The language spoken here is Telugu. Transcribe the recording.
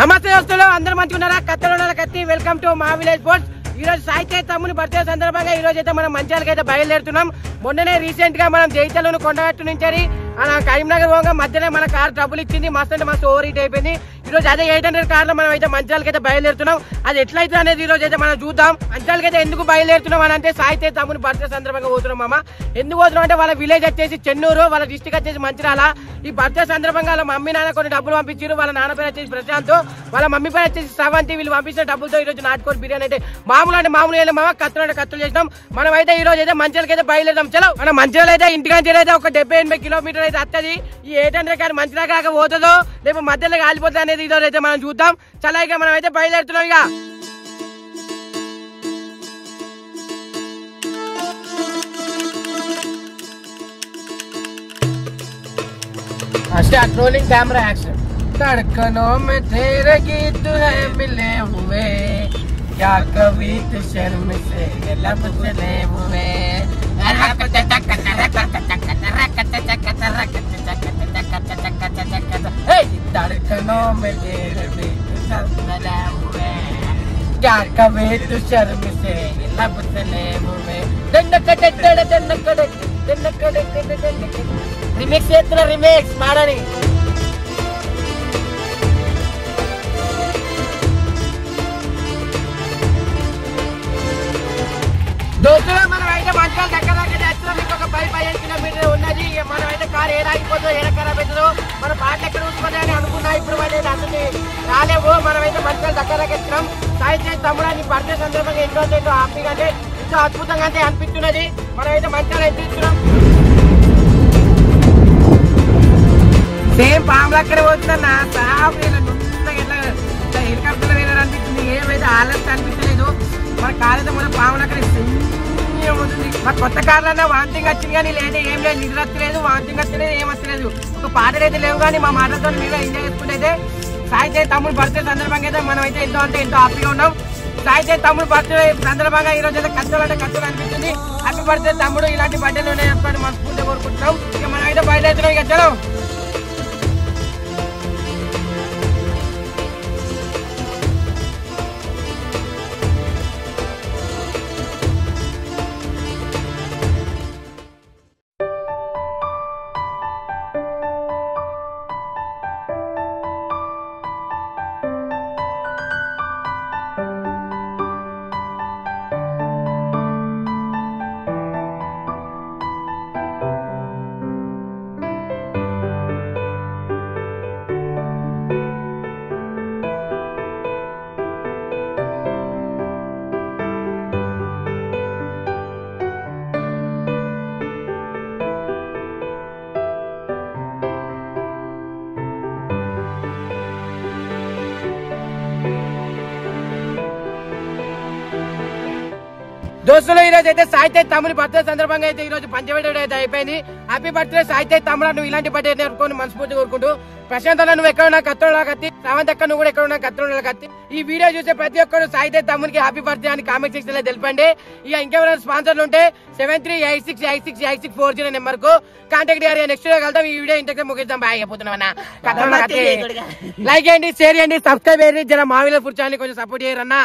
నమస్తే దోస్తులు, అందరూ మంచిగున్నారా? కత్తెల కత్తి వెల్కమ్ టు మా విలేజ్ పోస్ట్. ఈ రోజు సాయి తమ్ముని బర్త్డే సందర్భంగా ఈ రోజు అయితే మనం మంచిర్యాలకి అయితే బయలుదేరుతున్నాం. మొన్ననే రీసెంట్ గా మనం జైతలను కొండగట్టు నుంచి కరీంనగర్ పోగా మధ్యలో మన కార్ ట్రబుల్ ఇచ్చింది. మస్తు అంటే మస్తు ఓవర్ హీట్ అయిపోయింది. ఈ రోజు అదే 800 కార్లో మనం అయితే మంచిర్యాలకి అయితే బయలుదేరుతున్నాం. అది ఎట్లయితే అనేది ఈ రోజు అయితే మనం చూద్దాం. మంచిర్యాలకి అయితే ఎందుకు బయలుదేరుతున్నాం అని అంటే సాయి తమ్ముని బర్త్డే సందర్భంగా పోతున్నాం మామ. ఎందుకు పోతున్నాం అంటే వాళ్ళ విలేజ్ వచ్చేసి చెన్నూరు, వాళ్ళ డిస్టిక్ వచ్చేసి మంచిర్యాల. ఈ బర్త్డే సందర్భంగా వాళ్ళ మమ్మీ నాన్న కొన్ని డబ్బులు పంపించారు. వాళ్ళ నాన్న పేరు వచ్చేసి ప్రశాంత్, వాళ్ళ మమ్మీ పేరు వచ్చేసి శ్రవంతి. వీళ్ళు పంపించిన డబ్బులతో ఈ రోజు నాటుకోని బిర్యానీ అయితే మామూలు అంటే మామూలు వెళ్ళాం మామ. కత్తులు అంటే కత్తులు చేసినాం. మనం అయితే ఈ రోజు అయితే మంచిర్యాలకి అయితే బయలుదేరాం. చలో మన మంచిర్యాల అయితే ఇంటికాంచి అయితే ఒక 70-80 కిలోమీటర్ అయితే వస్తుంది. ఈ 800 కార్ మంచిర్యాల కాక పోతుందో లేకపోతే మధ్యలో కాలిపోతుంది అనేది ఈ రోజు అయితే మనం చూద్దాం. చాలా ఇక మనం అయితే బయలుదేరుతున్నాం. ఇక स्टार्ट रोलिंग कैमरा एक्शन। धड़कनों में तेरे गीत है मिले हुए, क्या कभी तो शर्म से लब चले हुए। धड़कनों में तेरे गीत मिले हुए, क्या कभी तो शर्म से लब चले हुए। రిమిక్స్ చేస్తున్నా, రిమిక్స్ మాడని. దోస్తులు మనం అయితే మంచిగా దగ్గర చేస్తున్నాం. ఇంకొక 10-15 కిలోమీటర్ ఉన్నది. మనం అయితే కారు ఏడాగిపోతుందో ఏడ ఖరాబ్ అవుతుందో మన పాటలు ఎక్కడ ఉంటుంది అని అనుకున్నా. ఇప్పుడు అయితే అసలు రాలేవు. మనం అయితే మంచిగా దగ్గర ఎత్తున్నాం. సాయి తమ్ముడు నీ బర్త్డే సందర్భంగా ఎంతో హ్యాపీగా అంటే ఎంతో అద్భుతంగా అయితే అనిపిస్తున్నది. మనం అయితే మంచిగా ఎత్తిస్తున్నాం. సేమ్ పాములు అక్కడ పోతున్నా సాఫ్ హెలికాప్టర్ వెళ్ళాలనిపిస్తుంది. ఏమైతే ఆలస్యం అనిపించలేదు. మన కార్ అయితే మన పాములు అక్కడ పోతుంది. మా కొత్త కార్లన్నా వాంతింగ్ వచ్చింది కానీ లేదా ఏం లేదు, నిద్ర వస్తలేదు, వాంతింగ్ వస్తలేదు, ఏం వస్తలేదు. ఒక పాటలు అయితే లేవు కానీ మా మాటలతో మేము ఎంజాయ్ చేసుకుంటే అయితే సాయి తమ్ముడు బర్త్డే సందర్భంగా అయితే మనం అయితే ఎంతో అంటే ఎంతో హ్యాపీగా ఉన్నాం. సాయి తమ్ముడు బర్త్డే సందర్భంగా ఈ రోజు అయితే కష్టలు అంటే కష్టలు అనిపిస్తుంది. హ్యాపీ బర్త్డే తమ్ముడు, ఇలాంటి బర్త్డేలు ఉన్నాయి మనస్ఫూర్తిగా కోరుకుంటున్నాం. ఇక మనం అయితే బయలుదేరుతున్నాం. ఇక చలో దోస్తులు, ఈ రోజు అయితే సాయి తమ్ముడి బర్త్డే సందర్భంగా అయితే ఈ రోజు పంచవేట అయితే అయిపోయింది. హ్యాపీ బర్త్డే సాయి తమ్ముడు, నువ్వు ఇలాంటి బర్త్డే నేర్చుకొని మనస్ఫూర్తి కోరుకుంటూ. ప్రశాంత్ నువ్వు ఎక్కడ ఉన్నా కత్తుల కత్తి, శ్రవంత్ అక్క నువ్వు కూడా ఎక్కడ ఉన్నా కత్తుల కత్తి. ఈ వీడియో చూసే ప్రతి ఒక్కరు సాయి తమ్ముడికి హ్యాపీ బర్త్డే అని కామెంట్ సెక్షన్ లో తెలిపండి. ఇక ఇంకెవరైనా స్పాన్సర్లు ఉంటే 7386868640 నెంబర్ కు కాంటాక్ట్ చేయాలి. నెక్స్ట్ వీడియో కలుద్దాం. ఈ వీడియో ఇంతకు ముగిద్దాం. బాయ్ అయిపోతున్నామన్నా. లైక్ చేయండి, షేర్ చేయండి, సబ్స్క్రైబ్ చేయండి. జర మా విలేజ్ ఫుడ్ ఛానల్ కొంచెం సపోర్ట్ చేయరన్నా.